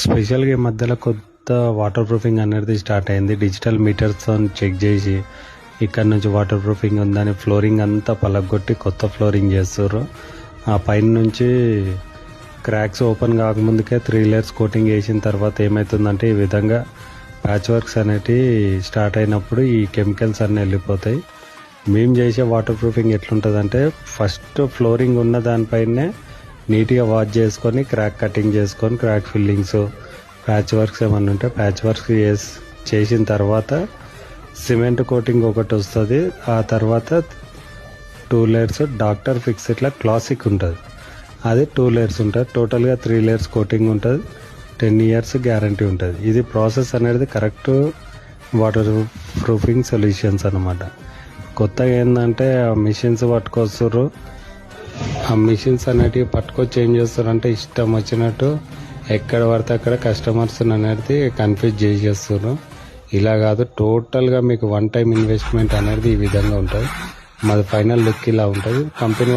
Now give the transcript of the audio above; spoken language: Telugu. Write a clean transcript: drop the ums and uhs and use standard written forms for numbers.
స్పెషల్గా ఈ మధ్యలో కొత్త వాటర్ ప్రూఫింగ్ అనేది స్టార్ట్ అయింది. డిజిటల్ మీటర్స్తో చెక్ చేసి ఇక్కడ నుంచి వాటర్ ప్రూఫింగ్ ఉందని ఫ్లోరింగ్ అంతా పలగొట్టి కొత్త ఫ్లోరింగ్ చేస్తారు. ఆ పైన నుంచి క్రాక్స్ ఓపెన్ కాకముందుకే 3 లేయర్స్ కోటింగ్ వేసిన తర్వాత ఏమవుతుందంటే ఈ విధంగా ప్యాచ్ వర్క్స్ అనేటివి స్టార్ట్ అయినప్పుడు ఈ కెమికల్స్ అన్నీ వెళ్ళిపోతాయి. మేము చేసే వాటర్ ప్రూఫింగ్ ఎట్లుంటుందంటే ఫస్ట్ ఫ్లోరింగ్ ఉన్న దానిపైనే నీట్గా వాష్ చేసుకొని క్రాక్ కటింగ్ చేసుకొని క్రాక్ ఫిల్లింగ్స్ ప్యాచ్ వర్క్స్ ఏమన్నా ఉంటే ప్యాచ్ వర్క్స్ చేసిన తర్వాత సిమెంట్ కోటింగ్ ఒకటి వస్తుంది. ఆ తర్వాత 2 లేయర్స్ డాక్టర్ ఫిక్స్ ఇట్లా క్లాసిక్ ఉంటుంది, అది 2 లేయర్స్ ఉంటుంది. టోటల్గా 3 లేయర్స్ కోటింగ్ ఉంటుంది. 10 years గ్యారంటీ ఉంటుంది. ఇది ప్రాసెస్ అనేది కరెక్ట్ వాటర్ ప్రూఫింగ్ సొల్యూషన్స్ అన్నమాట. కొత్తగా ఏంటంటే మిషన్స్ పట్టుకొస్తారు. ఆ మిషన్స్ అనేటివి పట్టుకొచ్చి ఏం చేస్తారంటే ఇష్టం వచ్చినట్టు ఎక్కడ పడితే అక్కడ కస్టమర్స్ అనేది కన్ఫ్యూజ్ చేసేస్తారు. ఇలా కాదు, టోటల్గా మీకు 1 time ఇన్వెస్ట్మెంట్ అనేది ఈ విధంగా ఉంటుంది. మాది ఫైనల్ లుక్ ఇలా ఉంటుంది. కంపెనీ